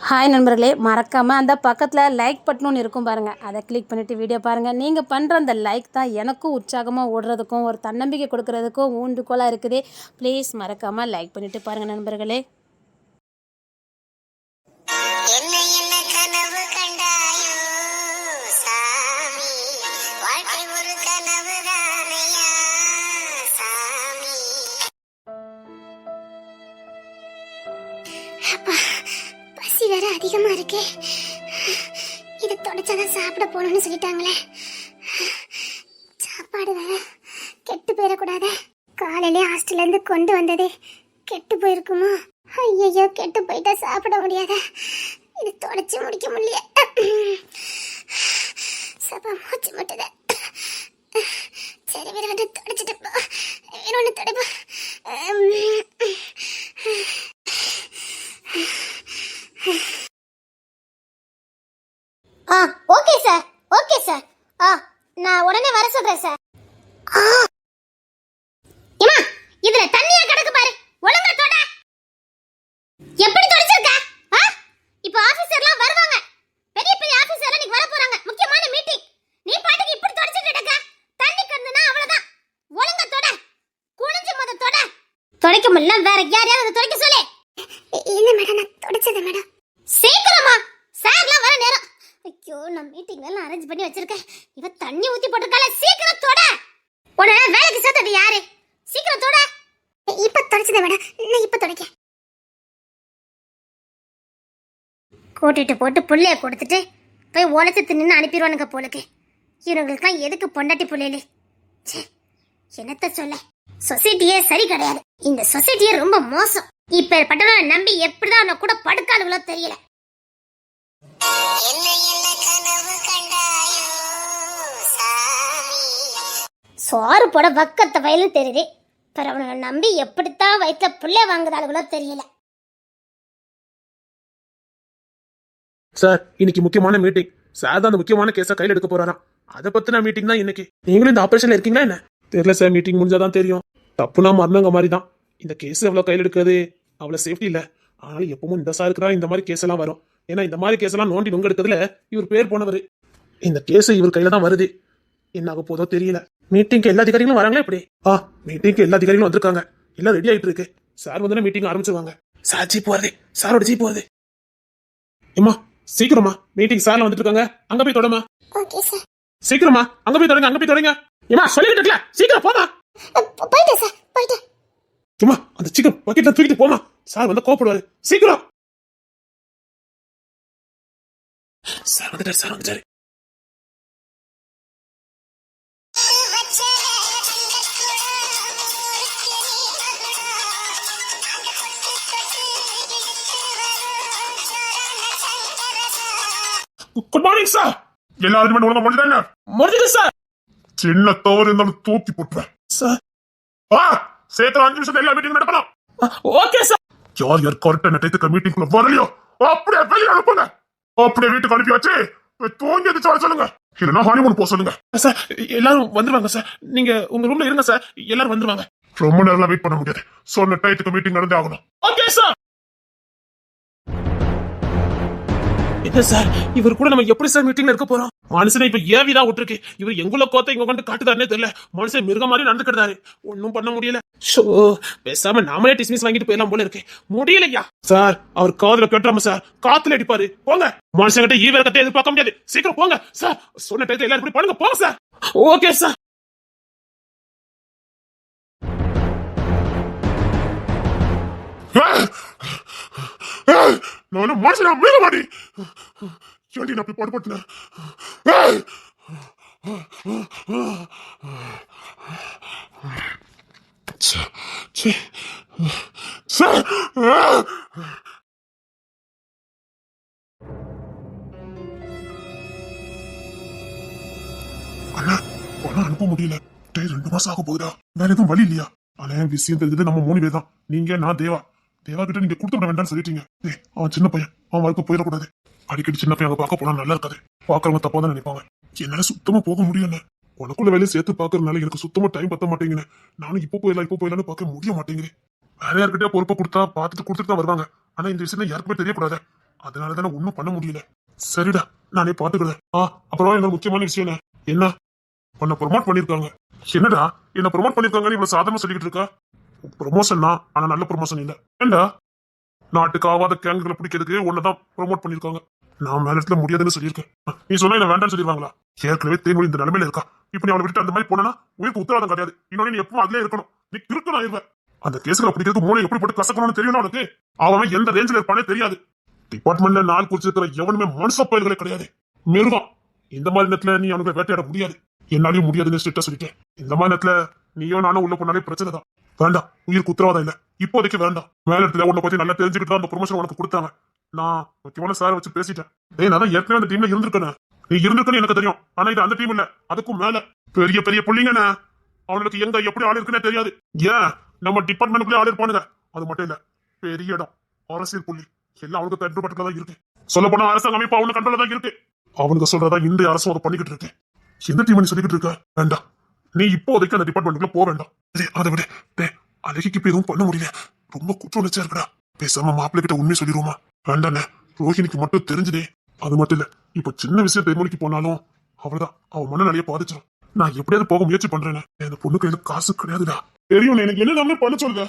Hi நண்பர்களே, மறக்காமல் அந்த பக்கத்தில் லைக் பட்டனுன்னு இருக்கும் பாருங்கள், அதை கிளிக் பண்ணிவிட்டு வீடியோ பாருங்கள். நீங்கள் பண்ணுற அந்த லைக் தான் எனக்கும் உற்சாகமாக ஓடுறதுக்கும் ஒரு தன்னம்பிக்கை கொடுக்கறதுக்கும் ஊண்டுகோலாக இருக்குது. ப்ளீஸ் மறக்காமல் லைக் பண்ணிவிட்டு பாருங்கள் நண்பர்களே. பசி வேற அதிகமா இருக்கே. இது தொடச்சாதான் சாப்பிட போகணும்னு சொல்லிட்டாங்களே. சாப்பாடு வேற கெட்டு போயிடக்கூடாது. காலையிலே ஹாஸ்டல்ல இருந்து கொண்டு வந்தது கெட்டு போயிருக்குமோ? ஐயோ, கெட்டு போயிட்டா சாப்பிட முடியாத. இது தொடச்சு முடிக்க முடியல. சபா மூச்சு முட்டுத. சரி, வேற வந்து தொடச்சிட்டு போ. வேற ஒன்று தொடப்பா. Okay sir, okay sir. நான் உடனே வர சொல்றேன் சார். ஏமா, இதுல தண்ணியா கிடக்கு பாரு, ஒழுங்கா தொட. எப்படி தொடச்சிருக்க? இப்போ ஆபீசர்லாம் வருவாங்க. பெரிய பெரிய ஆபீசர்லாம் இன்னைக்கு வர போறாங்க. முக்கியமான மீட்டிங். நீ பாட்டுக்கு இப்படி தொடச்சிட்டு கிடக்க. தண்ணி கறந்துனா அவ்வளவுதான். ஒழுங்கா தொட. குனிஞ்சு முத தொட. தொடைக்க முடியல, வேற யாரையாவது தொடைக்க சொல்லு. இல்ல மேடம், நான் தொடச்சது மேடம். சீக்கிரமா, சார்லாம் வர நேரம். ஐயோ, நான் மீட்டிங் எல்லாம் அரேஞ்ச் பண்ணி வச்சிருக்கேன். இவ தண்ணி ஊத்தி போட்டுருக்கால. சீக்கிரம் தொட. உடனே வேலைக்கு சேர்த்தது யாரு? சீக்கிரம் தொட. இப்ப தொடச்சது மேடம், நான் இப்ப தொடக்க. கூட்டிட்டு போட்டு புள்ளைய கொடுத்துட்டு போய் உழைச்சு தின்னு அனுப்பிடுவானுங்க போலுக்கு. இவங்களுக்குலாம் எதுக்கு பொண்டாட்டி புள்ளையிலே? என்னத்த சொல்ல, சொசைட்டியே சரி கிடையாது. இந்த சொசைட்டியே ரொம்ப மோசம். இப்ப பட்டவனை நம்பி எப்படிதான் அவனை கூட படுக்காளுகளோ தெரியல. சோறு போட பக்கத்த வயலும் தெரியுது. அவனை நம்பி எப்படித்தான் வயிற்ற புள்ள வாங்குறாளுகளோ தெரியல. சார், இன்னைக்கு முக்கியமான மீட்டிங். சார் தான் அந்த முக்கியமான கேஸை கையில் எடுக்க போறாராம். அதை பத்தின மீட்டிங் தான் இன்னைக்கு. நீங்களும் இந்த ஆபரேஷன்ல இருக்கீங்களா என்ன தெரியல சார். மீட்டிங் முடிஞ்சாதான் தெரியும். தப்புனா மறந்தவங்க மாதிரி தான். இந்த கேஸ் எவ்வளவு கையில் எடுக்கிறது அவ்வளவு சேஃப்டி இல்ல. ஆனாலும் எப்பவும் இந்த சாருக்கு தான் இந்த மாதிரி கேஸ் எல்லாம் வரும். ஏன்னா இந்த மாதிரி கேஸ் எல்லாம் நோண்டி நுங்க எடுக்கிறதுல இவர் பேர் போனவர். இந்த கேஸ் இவர் கையில தான் வருது. என்ன ஆக போதோ தெரியல. மீட்டிங்க்கு எல்லா அதிகாரிகளும் வராங்களா எப்படி? மீட்டிங்க்கு எல்லா அதிகாரிகளும் வந்திருக்காங்க. எல்லாம் ரெடி ஆயிட்டு இருக்கு. சார் வந்து மீட்டிங் ஆரம்பிச்சிருவாங்க. சார் ஜீப் வருது. சாரோட ஜீப் வருது. ஏமா சீக்கிரமா, மீட்டிங் சார்ல வந்துட்டு இருக்காங்க. அங்க போய் தொடமா. சீக்கிரமா அங்க போய் தொடங்க. அங்க போய் தொடங்க. ஏமா சொல்லிட்டு இருக்கல, சீக்கிரம் போமா. போயிட்டேன் சார், போயிட்டேன். சும்மா அந்த சிக்கன் பக்கெட்ல தூக்கிட்டு போமா. சார் வந்து கோபப்படுவாரு. சீக்கிரம். சார் வந்துட்டாரு. சார் வந்துட்டாரு. Good morning sir. எல்லாரும் ஒழுங்கா முடிஞ்சுதாங்க? முடிஞ்சது சார். சின்ன தவறு இருந்தாலும் தூக்கி போட்டுறேன் சார். சேர்த்து 5 நிமிஷம் எல்லா மீட்டிங் நடக்கணும். Okay sir. யார் யார் கரெக்டா நேரத்துக்கு மீட்டிங்குள்ள வரலையோ அப்படியே வெளியே அனுப்புங்க. அப்படியே வீட்டுக்கு அனுப்பி வச்சு தூங்கி எதிர்த்து சொல்லுங்க. இல்லைன்னா ஹனிமூன் போக சொல்லுங்க சார். எல்லாரும் வந்துருவாங்க சார். நீங்க உங்க ரூம்ல இருங்க சார். எல்லாரும் வந்துருவாங்க. ரொம்ப நேரம் வெயிட் பண்ண முடியாது. சொன்ன டைத்துக்கு மீட்டிங் நடந்தே ஆகணும். Okay sir. என்ன சார், இவர் கூட நம்ம எப்படி சார் மீட்டிங்ல இருக்க போறோம்? மனுஷனை இப்ப ஏவிதான் விட்டுருக்கு. இவர் எங்குள்ள கோத்த இங்க கொண்டு காட்டுதாருன்னே தெரியல. மனுஷன் மிருக மாதிரி நடந்துக்கிட்டாரு. ஒன்னும் பண்ண முடியல. பேசாம நாமளே டிஸ்மிஸ் வாங்கிட்டு போயிடலாம் போல இருக்கு. முடியலையா சார்? அவர் காதுல கேட்டுறாம சார் காத்துல அடிப்பாரு. போங்க. மனுஷங்கிட்ட ஈவேர கத்தை எதிர்பார்க்க முடியாது. சீக்கிரம் போங்க சார். சொன்ன டைத்துல எல்லாரும் இப்படி பண்ணுங்க. போங்க சார். Okay sir. நான் மனுஷனா மிருக மாட்டி ஏண்டி நான் போட்டு போட்டுனேன். அனுப்ப முடியல. 2 மாசம் ஆக போகுதா? வேற எதுவும் வழி இல்லையா? ஆனா விஷயம் தெரிஞ்சது நம்ம 3 பேர் தான். நீங்க, நான், தேவா. தேவா கிட்ட நீங்க கொடுத்து விட வேண்டாம்னு சொல்லிட்டீங்க. அவன் சின்ன பையன், அவன் வாழ்க்கை போயிடக்கூடாது. அடிக்கடி சின்ன பையன் பார்க்க போனா நல்லா இருக்காது. பாக்குறவங்க தப்பா தான் நினைப்பாங்க. என்னால சுத்தமா போக முடியல. உனக்குள்ள வேலையை சேர்த்து பாக்குறதுனால எனக்கு சுத்தமா டைம் பத்த மாட்டேங்குது. நானும் இப்போ போயிடலான்னு பார்க்க முடிய மாட்டேங்குது. வேற யார்கிட்டயா பொறுப்பை கொடுத்தா பார்த்துட்டு கொடுத்துட்டு தான் வருவாங்க. ஆனா இந்த விஷயம் யாருக்குமே தெரியக்கூடாது. அதனாலதானே ஒண்ணும் பண்ண முடியல. சரிடா, நானே பாத்துக்கிறேன். அப்புறம் என்ன முக்கியமான விஷயம் என்ன? உன்னை ப்ரொமோட் பண்ணிருக்காங்க. என்னடா என்ன ப்ரொமோட் பண்ணிருக்காங்கன்னு இவ்வளவு சாதாரணமா சொல்லிக்கிட்டு இருக்கா? ப்ரொமோஷன் தான், ஆனா நல்ல ப்ரொமோஷன் இல்ல. ஏண்டா, நாட்டுக்கு ஆவாத கேங்குகளை பிடிக்கிறதுக்கு உன்னதான் ப்ரொமோட் பண்ணிருக்காங்க. நான் மேல இடத்துல முடியாதுன்னு சொல்லியிருக்கேன். நீ சொன்னா என்ன வேண்டாம்னு சொல்லிடுவாங்களா? ஏற்கனவே தேன்மொழி இந்த நிலைமையில இருக்கா. இப்ப நீ அவளை விட்டு அந்த மாதிரி போனா உனக்கு உத்தரவாதம் கிடையாது. இன்னொன்னு நீ எப்பவும் அதுலயே இருக்கணும். நீ கிறுக்கணும் ஆயிருவ. அந்த கேஸ்களை பிடிக்கிறதுக்கு மூளை எப்படி போட்டு கசக்கணும்னு தெரியும் உனக்கு. அவன் எந்த ரேஞ்சில் இருப்பானே தெரியாது. டிபார்ட்மெண்ட்ல நாள் குறிச்சிருக்கிற எவனுமே மனுஷ பயல்களே கிடையாது. மிருகம். இந்த மாதிரி நேரத்துல நீ அவனுக்கு வேட்டையாட முடியாது. என்னாலையும் முடியாதுன்னு ஸ்ட்ரிக்டா சொல்லிட்டேன். இந்த மாதிரி நேரத்துல நீயோ நானும் உள்ள போனாலே பிரச்சனை தான். வேண்டாம், உயிருக்கு உத்தரவாதம் இல்ல. இப்போதைக்கு வேண்டாம். மேல இடத்துல உன்னை பத்தி நல்லா தெரிஞ்சுக்கிட்டு தான் அந்த ப்ரொமோஷன் உனக்கு கொடுத்தாங்க. நான் முக்கியமான சாரை வச்சு பேசிட்டேன். நான் ஏற்கனவே அந்த டீம்ல இருந்திருக்கேன். நீ இருந்திருக்கன்னு எனக்கு தெரியும். ஆனா இது அந்த டீம் இல்ல, அதுக்கும் மேல பெரிய பெரிய புள்ளிங்கண்ணே. அவனுக்கு எங்க எப்படி ஆள் இருக்குன்னே தெரியாது. ஏன் நம்ம டிபார்ட்மெண்ட்டுக்குள்ளே ஆள் இருப்பானுங்க. அது மட்டும் இல்ல, பெரிய இடம், அரசியல் புள்ளி எல்லாம் அவனுக்கு கட்டுப்பட்டுல தான் இருக்கு. சொல்ல போனா அரசாங்க அமைப்பு அவனுக்கு கண்ட்ரோல தான் இருக்கு. அவனுக்கு சொல்றதா இந்திய அரசும் அதை பண்ணிக்கிட்டு இருக்கு. எந்த டீம் நீ சொல்லிக்கிட்டு இருக்க? வேண்டாம், நீ இப்போதைக்கு அந்த டிபார்ட்மெண்ட்டுக்குள்ள போக வேண்டாம். அதை விட அழகிக்கு இப்ப எதுவும் பண்ண முடியல. ரொம்ப குற்ற உணர்ச்சியா இருக்கடா. பேசாம மாப்பிள்ளை கிட்ட உண்மை சொல்லிடுவோமா? வேண்டாண்ணே, ரோஹிணிக்கு மட்டும் தெரிஞ்சுதே. அது மட்டும் இல்ல, இப்ப சின்ன விஷயம் தேர்மொழிக்கு போனாலும் அவ்வளவுதான், அவன் மனநிலையை பாதிச்சிடும். நான் எப்படியாவது போக முயற்சி பண்றேன். அந்த பொண்ணு கையில காசு கிடையாதுடா. தெரியும், எனக்கு என்ன நாம பண்ண சொல்லுத.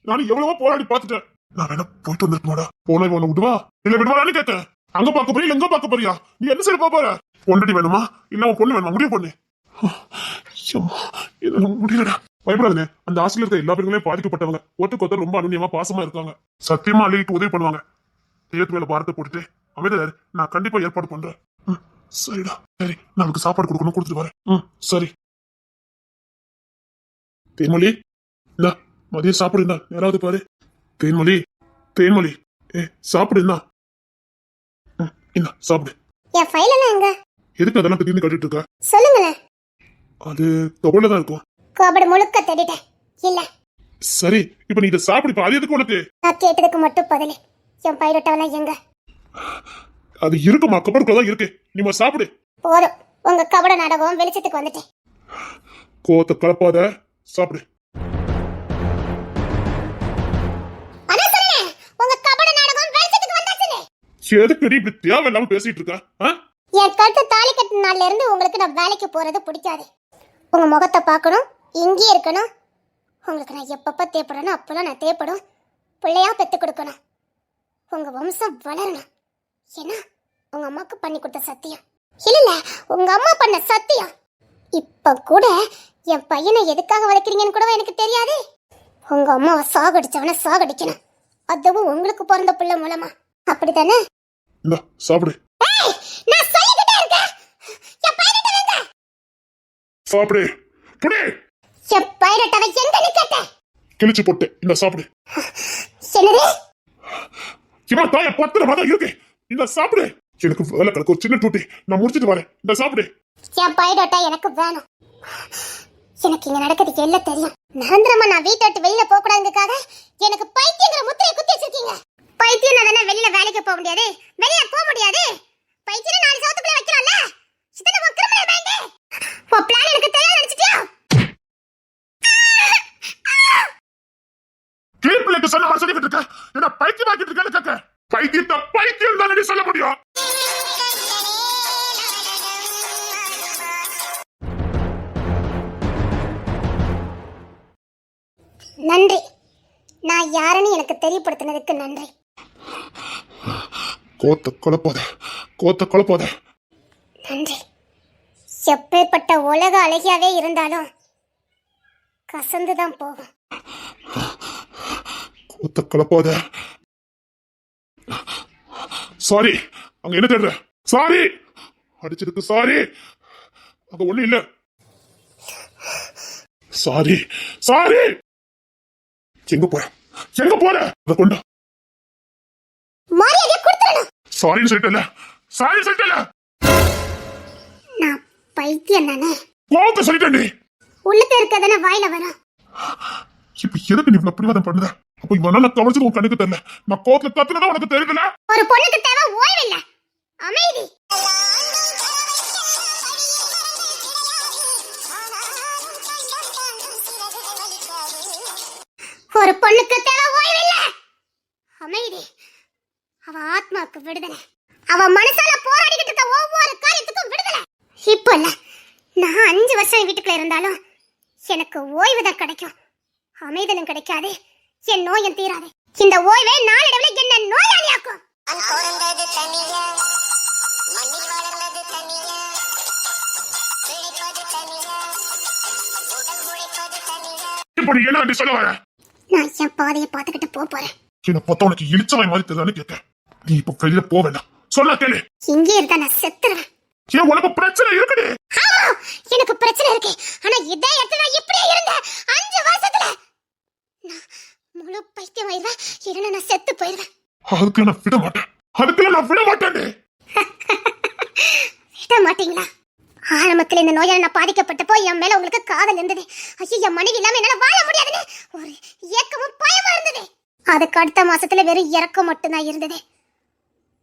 நானும் எவ்வளவோ போராடி பாத்துட்டேன். நான் வேணா போயிட்டு வந்துருக்கோடா. போன இவனை விடுவா இல்ல விடுவான்னு கேட்டேன். அங்க பாக்க போறியா இல்ல எங்க பாக்க போறியா? நீ என்ன சரி போற? பொண்டடி வேணுமா இல்ல உன் பொண்ணு வேணுமா? முடிவு பண்ணு. முடியலடா. பயப்படாதுனே, அந்த ஹாஸ்டல்ல இருக்க எல்லா பேருமே பாதிக்கப்பட்டவங்க. ஒருத்தர் ரொம்ப அனுநியமா பாசமா இருக்காங்க. சத்தியமா அள்ளிட்டு உதவி பண்ணுவாங்க. தெய்வத்து மேல பாரத்தை போட்டுட்டு அமைதியாரு. நான் கண்டிப்பா ஏற்பாடு பண்றேன். சரிடா, சரி, நான் அவளுக்கு சாப்பாடு கொடுக்கணும், கொடுத்துட்டு வரேன். சரி. தேன்மொழி, இந்தா மதியம் சாப்பிடு. யாராவது பாரு. தேன்மொழி, தேன்மொழி, சாப்பிடு. இந்தா சாப்பிடு. என் ஃபைல் எல்லாம் எங்க? எதுக்கு அதெல்லாம் திடீர்னு கட்டிட்டு இருக்க? சொல்லுங்களேன். அது தொகையில தான் இருக்கும். கோபடு முழுக்க தேடிட்டேன், இல்ல. சரி, இப்ப நீ இதை சாப்பிடு. அது எதுக்கு உனக்கு? நான் கேட்டதுக்கு மட்டும் பதில். என் பைரோட்டாவெல்லாம் எங்க? அது இருக்குமா? கபடுக்குள்ள தான் இருக்கு. நீ சாப்பிடு. போதும், உங்க கபட நாடகம் வெளிச்சத்துக்கு வந்துட்டேன். கோத்த கலப்பாத, சாப்பிடு. எதுக்கு இப்படி தேவையில்லாம பேசிட்டு இருக்க? என் கழுத்து தாலி கட்டின நாள்ல இருந்து உங்களுக்கு நான் வேலைக்கு போறது பிடிக்காது. உங்க முகத்தை பார்க்கணும், இங்கே இருக்கணும். உங்களுக்கு நான் எப்பப்ப தேவைப்படணும் அப்பெல்லாம் நான் தேவைப்படும். பிள்ளையா பெத்து கொடுக்கணும். உங்க வம்சம் வளரணும். ஏன்னா உங்க அம்மாக்கு பண்ணி கொடுத்த சத்தியம் இல்ல, உங்க அம்மா பண்ண சத்தியம். இப்ப கூட என் பையனை எதுக்காக வளர்க்குறீங்கன்னு கூட எனக்கு தெரியாது. உங்க அம்மாவை சாகடிச்சவன சாகடிக்கணும், அதுவும் உங்களுக்கு பிறந்த பிள்ளை மூலமா. அப்படித்தானே? இந்தா சாப்பிடு. நான் சொல்லிக்கிட்டே இருக்கேன். என் பைரட்டை எங்க? சாப்பிடு. புடி. என் பைரட்டை எங்கன்னு கேட்டேன். கிழிச்சு போட்டு. இந்த சாப்பிடு. என்னது? இவன் தாய பத்திரமா தான் இருக்கு. இந்த சாப்பிடு. எனக்கு வேலை கிடக்கு, ஒரு சின்ன டூட்டி. நான் முடிச்சிட்டு வரேன். இந்த சாப்பிடு. என் பைரட்டை எனக்கு வேணும். எனக்கு இங்க நடக்கிறது எல்லாம் தெரியும். நிரந்தரமா நான் வீட்டை விட்டு வெளியில போக கூடாதுக்காக எனக்கு பைத்தியங்கிற முத்திரையை குத்தி வச்சிருக்கீங்க. பைத்தியம் தானே வெளியில வேலைக்கு போக முடியாது, வெளியில போக முடியாது. பைத்தியம் 4 சவுத்துக்குள்ள வைக்கலாம்ல. இதெல்லாம் உன் கிரிமினல் மைண்ட். உன் பிளான் எனக்கு தெரியாது நினைச்சிட்டியா? கிளிப்பிள்ளைக்கு சொன்ன மாதிரி சொல்லிக்கிட்டு இருக்க. என்ன பைத்தியம் ஆக்கிட்டு இருக்கேன்னு கேட்க. பைத்தியத்தை பைத்தியம் தானே சொல்ல முடியும். நன்றி, நான் யாருன்னு எனக்கு தெரியப்படுத்தினதுக்கு நன்றி. கோத்த குழப்பாத. நன்றி. எப்பேற்பட்ட உலக அழகியாவே இருந்தாலும் கசந்துதான் போகும். கோத்த குழப்பாத. சாரி. அங்க என்ன தேடுற? சாரி. அடிச்சதுக்கு சாரி. அங்க ஒண்ணு இல்ல. சாரி. எங்க போற? அத கொண்டா. மரியாதை கொடுத்துறணும். சாரின்னு சொல்லிட்டல. நான் பைத்தியம் தானே. கோத்த சொல்லிட்டேன். உள்ளுக்கு இருக்கதானே வாயில வரும். இப்ப எதுக்கு நீ இவ்வளவு பிடிவாதம் பண்ணுத? அப்ப இவனால நான் கவனிச்சது உன் கண்ணுக்கு தெரியல. நான் கோத்துல கத்துனதா உனக்கு தெரியல. ஒரு பொண்ணுக்கு தேவை ஓய்வு இல்ல, அமைதி. ஒரு பொண்ணுக்கு தேவை ஓய்வு இல்ல, அமைதி. அவ ஆத்மாக்கு விடுதலை, அவ மனசால போராடிக்கிட்டு இருக்க ஒவ்வொரு காரியத்துக்கும் விடுதலை. இப்போ இல்ல, நான் 5 வருஷம் வீட்டுக்குள்ள இருந்தாலும் எனக்கு ஓய்வு தான் கிடைக்கும், அமைதலும் கிடைக்காது, என் நோயும் தீராது. இந்த ஓய்வே நாளடைவில் என்ன நோயாளியாக்கும். இப்படி என்ன அப்படி சொல்ல வர? நான் என் பாதையை பார்த்துக்கிட்டு போறேன். என்ன பார்த்தா உனக்கு இழிச்சவாய் மாதிரி தெரியுதான்னு கேட்க. நீ இப்ப வெளியில போக வேண்டாம், சொன்னா கேளு. இங்கே இருந்தா நான் செத்துருவேன். ஏன் உனக்கு பிரச்சனை இருக்குது? ஆமா, எனக்கு பிரச்சனை இருக்கு. ஆனா இதே இடத்துல இப்படியே இருந்த 5 வருஷத்துல நான் முழு பைத்தியமாயிருவேன், இல்லைன்னா நான் செத்து போயிருவேன். அதுக்கு நான் விட மாட்டேன், அதுக்கு நான் விட மாட்டேன். விட மாட்டீங்களா? ஆரம்பத்துல இந்த நோயால நான் பாதிக்கப்பட்டப்போ என் மேல உங்களுக்கு காதல் இருந்தது. ஐயோ, என் மனைவி இல்லாம என்னால வாழ முடியாதுன்னு ஒரு ஏக்கமும் பயமா இருந்தது. அதுக்கு அடுத்த மாசத்துல வெறும் இறக்கம் மட்டும்தான் இருந்தது.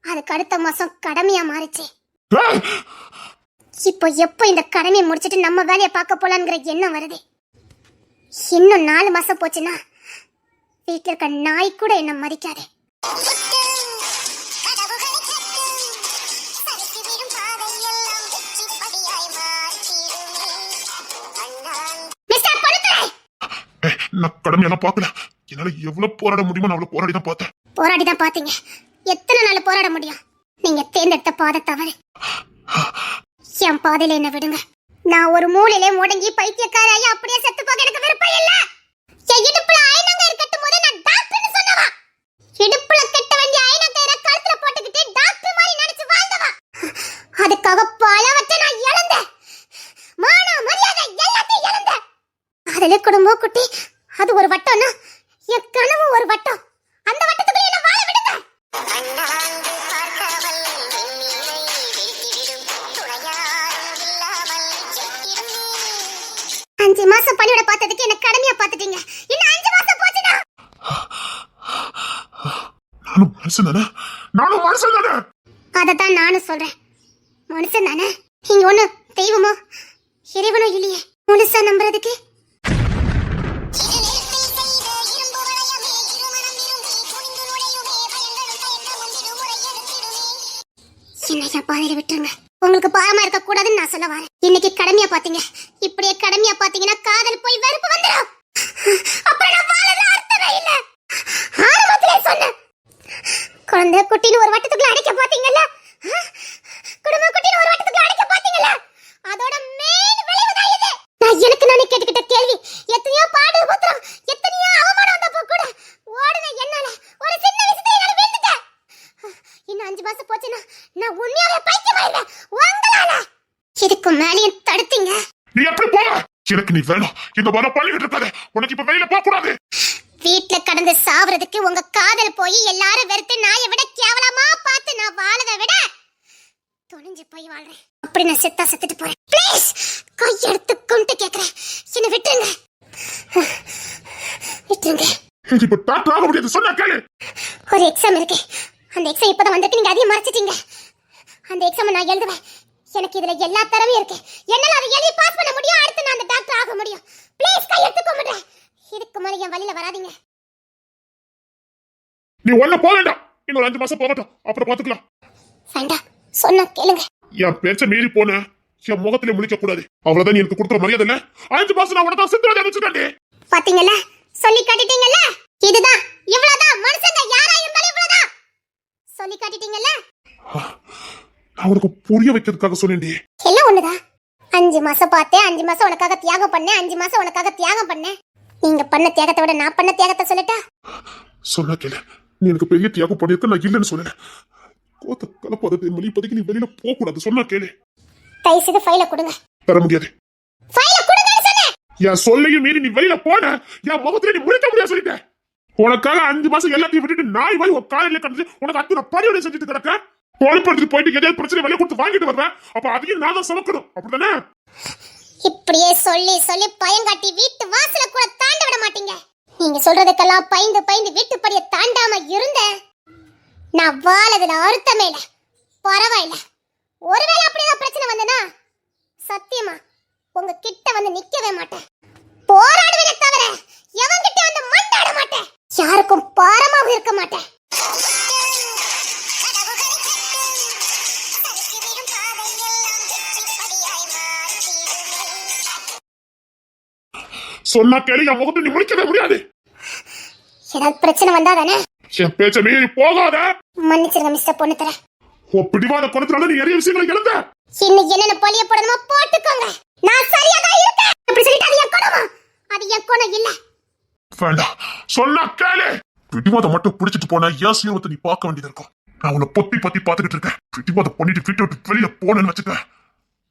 அதுக்கு அடுத்த மாசம் கடமையா மாறிச்சு. இப்போ எப்போ இந்த கடமையை முடிச்சிட்டு நம்ம வேலையை பார்க்க போலாங்கிற எண்ணம் வருது. இன்னும் 4 மாசம் போச்சுன்னா வீட்டுல இருக்க நாய் கூட என்ன மதிக்காது. நான் கடமையெல்லாம் பார்க்கல. என்னால எவ்வளவு போராட முடியுமோ நான் அவ்வளவு போராடி தான் பார்த்தேன். போராடி தான் பாத்தீங்க. எத்தனை நாள் போராட முடியும்? நீங்க தேர்ந்தெடுத்த பாதை தவறு. என் பாதையில என்ன விடுங்க. நான் ஒரு மூலையிலே முடங்கி பைத்தியக்காராயி அப்படியே செத்து போக எனக்கு விருப்பம் இல்ல. என் இடுப்புல ஐநங்கயிறு கட்டும் போது நான் டாக்டர்னு சொன்னவா. இடுப்புல கட்ட வேண்டிய ஐநங்கயிறை கழுத்துல போட்டுக்கிட்டு டாக்டர் மாதிரி நினைச்சு வாழ்ந்தவா. அதுக்காக பலவற்றை நான் இழந்தேன். மான மரியாதை எல்லாத்தையும் இழந்தேன். அதுல குடும்பம் குட்டி அது ஒரு வட்டம்னா என் கனவு ஒரு வட்டம். அந்த வட்டத்துக்குள்ள என்ன வாழ விடுங்க. 5 மாசம் பணியோட பார்த்ததுக்கு என்ன கடமையா பார்த்துட்டீங்க. இன்னும் 5 மாசம் போச்சுனா நானும் மனுஷன் தானே. அததான் நானும் சொல்றேன். மனுஷன் தானே. நீங்க ஒண்ணு தெய்வமோ இறைவனோ இல்லையே முழுசா நம்புறதுக்கு. என்னையா பாதையில விட்டுருங்க. உங்களுக்கு பாரமா இருக்க கூடாதுன்னு நான் சொல்ல வரேன். இன்னைக்கு கடமையா பாத்தீங்க, இப்படியே கடமையா பாத்தீங்கன்னா காதல் போய் வெறுப்பு வந்துடும். அப்புறம் நான் வாழல அர்த்தமே இல்ல. ஆரம்பத்திலே சொன்னேன். குழந்தை குட்டின்னு ஒரு வட்டத்துக்குள்ள அடைக்க பாத்தீங்கல்ல, குடும்ப குட்டின்னு ஒரு வட்டத்துக்குள்ள அடைக்க பாத்தீங்கல்ல, அதோட மெயின் விளைவு தான் இது. நான் எனக்கு நானே கேட்டுக்கிட்ட கேள்வி. எத்தனையோ பாடு பத்திரம், எத்தனையோ அவமானம் வந்தப்போ கூட ஓடுன என்னால ஒரு சின்ன விஷயத்தை என்னால வீழ்ந்துட்டேன். இன்னும் 5 மாசம் போச்சுன்னா நான் உண்மையாவே பைத்தியமாயிருவேன் உங்களால. இதுக்கு மேலேயும் தடுத்தீங்க. நீ எப்படி போற? எனக்கு நீ வேணும். இந்த வர பண்ணிக்கிட்டு இருக்காத. உனக்கு இப்ப வெளியில போக கூடாது. வீட்டுல கடந்து சாவறதுக்கு உங்க காதல் போய் எல்லாரும் வெறுத்து நாயை விட கேவலமா பார்த்து நான் வாழதை விட துணிஞ்சு போய் வாழ்றேன். அப்படி நான் செத்தா செத்துட்டு போறேன். ப்ளீஸ் கையெடுத்து கும்பிட்டு கேக்குறேன், என்ன விட்டுருங்க. விட்டுருங்க. இப்ப டாக்டர் ஆக முடியாது, சொன்னா கேளு. ஒரு எக்ஸாம் இருக்கு. அந்த எக்ஸாம் இப்பதான் வந்துட்டு நீங்க அதையும் மறைச்சிட்டீங்க. அந்த எக்ஸாம் நான் எழுதுவேன். எனக்கு இதுல எல்லா தரவும் இருக்கு. என்னால அதை எழுதி பாஸ் பண்ண முடியும். அடுத்து நான் அந்த டாக்டர் ஆக முடியும். ப்ளீஸ் கையெடுத்து கும்பிடுறேன். இதுக்கு மேல என் வழியில வராதீங்க. நீ ஒண்ணு போக வேண்டாம். இன்னொரு 5 மாசம் போகட்டும், அப்புறம் பாத்துக்கலாம். வேண்டாம், சொன்னா கேளுங்க. என் பேச்ச மீறி போன என் முகத்திலே முழிக்க கூடாது. அவ்வளவுதான் நீ எனக்கு கொடுக்குற மரியாதை இல்ல. 5 மாசம் நான் உனக்கு சித்திரவதை வச்சுட்டேன். பாத்தீங்கல்ல, சொல்லி காட்டிட்டீங்கல்ல. இதுதான், இவ்வளவுதான். மனுஷங்க யாரா இருந்தாலும் இவ்வளவுதான். சொல்லி காட்டிட்டீங்கல்ல. நான் உனக்கு புரிய வைக்கிறதுக்காக சொன்னேன்டி. எல்லாம் ஒண்ணுதான். 5 மாசம் பார்த்தேன், 5 மாசம் உனக்காக தியாகம் பண்ணேன், 5 மாசம் உனக்காக தியாகம் பண்ணேன். நீங்க பண்ண தியாகத்தை விட நான் பண்ண தியாகத்தை சொல்லட்டா? சொன்னா கேளு. நீ எனக்கு பெரிய தியாகம் பண்ணிருக்க, நான் இல்லைன்னு சொல்லல. கோத்த கலப்பாதது மொழி இப்போதைக்கு நீ வெளியில போக கூடாது, சொன்னா கேளு. தயவு செய்து ஃபைல கொடுங்க. தர முடியாது. ஃபைல கொடுங்கன்னு சொன்னேன். என் சொல்லையும் மீறி நீ வெளியில போன என் முகத்துல நீ முழிக்க முடியாது சொல்லிட்டேன். உனக்காக 5 மாசம் எல்லாத்தையும் விட்டுட்டு நாய் வாய் ஒரு காலையில கடந்து உனக்கு அத்தனை பணியோட செஞ்சுட்டு கிடக்க. பொறுப்படுத்திட்டு போயிட்டு எதாவது பிரச்சனை வெளியே கொடுத்து வாங்கிட்டு வருவேன். அப்ப அதையும் நான் தான் சுமக்கணும், அப்படித்தானே? இப்படியே சொல்லி சொல்லி பயங்காட்டி வீட்டு வாசல கூட தாண்ட விட மாட்டீங்க. நீங்க சொல்றதுக்கெல்லாம் பயந்து பயந்து வீட்டுப்படியை தாண்டாம இருந்தேன். நான் வாழதுல அர்த்தமே இல்ல. பரவாயில்ல, ஒருவேளை அப்படிதான் பிரச்சனை வந்தனா சத்தியமா உங்க கிட்ட வந்து நிக்கவே மாட்டேன். போராடுவேனே தவிர எவன்கிட்ட வந்து மண்டாட மாட்டேன். யாருக்கும் பாரமாவும் இருக்க மாட்டேன். சொன்னா கேளு, என் முகத்தை நீ முடிக்கவே முடியாது. ஏதாவது பிரச்சனை வந்தா தானே? என் பேச்ச மீறி போகாத. மன்னிச்சிருங்க மிஸ்டர் பொண்ணுத்தர. உன் பிடிவாத குணத்தினால நீ நிறைய விஷயங்களை இழந்த. இன்னைக்கு என்னென்ன பழிய போடணுமோ போட்டுக்கோங்க. நான் சரியா தான் இருக்கேன். அப்படி சொல்லிட்டு அது என் குணமா? அது என் குணம் இல்ல. வேண்டாம், சொன்னா கேளு. பிடிவாதம் மட்டும் பிடிச்சிட்டு போனா என் சீரத்தை நீ பார்க்க வேண்டியது இருக்கும். நான் உன்னை பொத்தி பாத்துக்கிட்டு இருக்கேன். பிடிவாதம் பண்ணிட்டு வீட்டை விட்டு வெளியில போனேன்னு வச்சுக்க,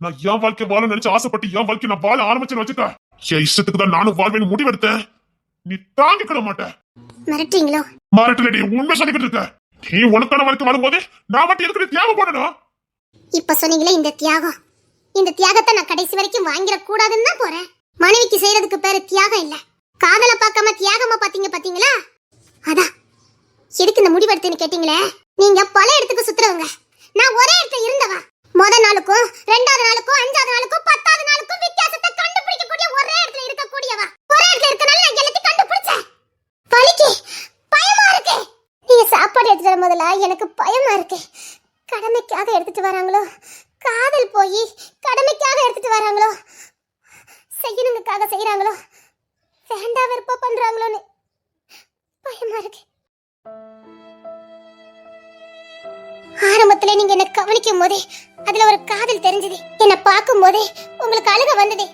நான் என் வாழ்க்கை வாழ நினைச்சு ஆசைப்பட்டு என் வாழ்க்கை நான் வாழ ஆரம்பிச்சேன்னு வச்சுக்க, என் இஷ்டத்துக்கு தான் நானும் வாழ்வேன்னு முடிவெடுத்தேன். நீ தாங்கிக்கிட மாட்ட. மிரட்டுறீங்களோ? மாறட்டுலடி, உண்மை சொல்லிக்கிட்டு இருக்க. நீ உனக்கான வாழ்க்கை வாழும்போது நான் மட்டும் எதுக்கு தியாகம் பண்ணணும்? இப்ப சொன்னீங்களே இந்த தியாகம், இந்த தியாகத்தை நான் கடைசி வரைக்கும் வாங்கிட கூடாதுன்னு தான் போறேன். மனைவிக்கு செய்யறதுக்கு பேரு தியாகம் இல்ல. காதல பார்க்காம தியாகமா பாத்தீங்களா? அதான் எதுக்கு இந்த முடிவெடுத்துன்னு கேட்டீங்களே. நீங்க பல இடத்துக்கு சுத்துறவங்க, நான் ஒரே இடத்துல இருந்தவா. முதல் நாளுக்கும் 2வது நாளுக்கும் 5வது நாளுக்கும் 10வது நாளுக்கும் வித்தியாசத்தை கண்டுபிடிக்கக்கூடிய ஒரே இடத்துல இருக்கக்கூடியவா. ஒரே இடத்துல இருக்கனால நான் எல்லாத்தையும் கண்டுபிடிச்சேன். வலிக்கு பயமா இருக்கு. நீங்க சாப்பாடு எடுத்துட்டு வர முதல்ல எனக்கு பயமா இருக்கு. கடமைக்காக எடுத்துட்டு வராங்களோ, காதல் போய் கடமைக்காக எடுத்துட்டு வராங்களோ, செய்யணுங்கக்காக செய்யறாங்களோ, வேண்டா வெறுப்பா பண்றாங்களோன்னு பயமா இருக்கு. ஆரம்பத்துல நீங்க என்ன கவனிக்கும் போதே அதுல ஒரு காதல் தெரிஞ்சது. என்ன பார்க்கும் போதே உங்களுக்கு அழுக வந்தது.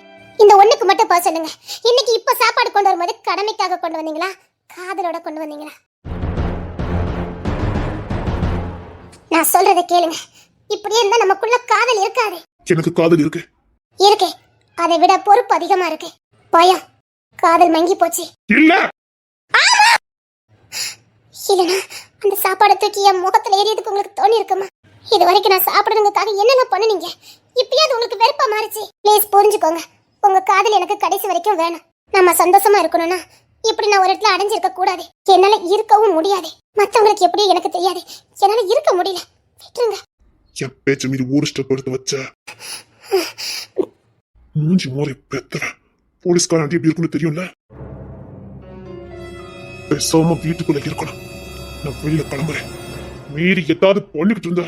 இந்த ஒண்ணுக்கு மட்டும் பா சொல்லுங்க, இன்னைக்கு இப்ப சாப்பாடு கொண்டு வரும்போது கடமைக்காக கொண்டு வந்தீங்களா, காதலோட கொண்டு வந்தீங்களா? நான் சொல்றத கேளுங்க. இப்படியே இருந்தா நமக்குள்ள காதல் இருக்காது. எனக்கு காதல் இருக்கு. இருக்கு, அதை விட பொறுப்பு அதிகமா இருக்கு. பயம். காதல் மங்கி போச்சு. இல்ல இல்லனா அந்த சாப்பாடை தூக்கி என் முகத்துல ஏறியதுக்கு உங்களுக்கு தோணி இருக்குமா? இது வரைக்கும் நான் சாப்பிடுறதுக்காக என்னென்ன பண்ணுனீங்க, இப்பயாவது உங்களுக்கு வெறுப்பா மாறிச்சு. ப்ளீஸ் புரிஞ்சுக்கோங்க, உங்க காதல் எனக்கு கடைசி வரைக்கும் வேணும். நம்ம சந்தோஷமா இருக்கணும்னா இப்படி நான் ஒரு இடத்துல அடைஞ்சிருக்க கூடாது. என்னால இருக்கவும் முடியாது. மத்தவங்களுக்கு எப்படி எனக்கு தெரியாது, என்னால இருக்க முடியல. விட்டுருங்க. என் பேச்ச மீறி ஒரு ஸ்டெப் எடுத்து வச்ச மூஞ்சி மோரை பெத்தவ போலீஸ்காரன் எப்படி இருக்குன்னு தெரியும்ல. பேசாம வீட்டுக்குள்ள இருக்கணும். நான் வெளியில கிளம்புறேன். மீறி ஏதாவது பண்ணிக்கிட்டு இருந்தா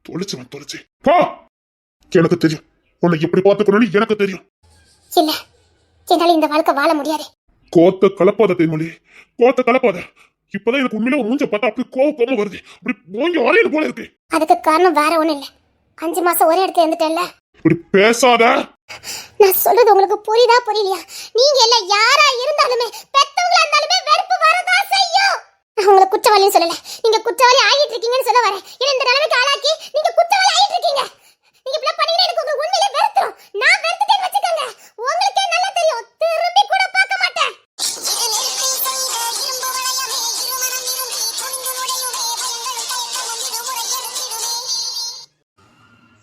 தொலைச்சு போ. எனக்கு தெரியும் உன்னை எப்படி பார்த்துக்கணும்னு எனக்கு தெரியும். இல்ல, என்னால இந்த வாழ்க்கை வாழ முடியாது. கோத்த கலப்பாத தேன்மொழி, கோத்த கலப்பாத. இப்பதான் எனக்கு உண்மையில மூஞ்ச பார்த்தா அப்படி கோவமா வருது. அப்படி போங்க வரையது போல இருக்கு. அதுக்கு காரணம் வேற ஒண்ணும் இல்ல. 5 மாசம் ஒரே இடத்துல இருந்துட்டேன்ல. இப்படி பேசாத. நான் சொல்றது உங்களுக்கு புரியுதா புரியலையா? நீங்க எல்லாம் யாரா இருந்தாலுமே, பெத்தவங்களா இருந்தாலுமே வெறுப்பு வரதா செய்யும். நான் உங்களை குற்றவாளின்னு சொல்லல, நீங்க குற்றவாளி ஆகிட்டு இருக்கீங்கன்னு சொல்ல வரேன். என்ன இந்த நிலைமைக்கு ஆளாக்கி நீங்க குற்றவாளி ஆகிட்டு இருக்கீங்க. நீங்க இப்படி பண்ணீங்கன்னா எனக்கு உங்க உண்மையிலே வெறுத்துரும். நான் வெறுத்துட்டேன்னு வச்சுக்கோங்க, உங்களுக்கே நல்லா தெரியும். திரும்பி கூட பார்க்க மாட்டேன்.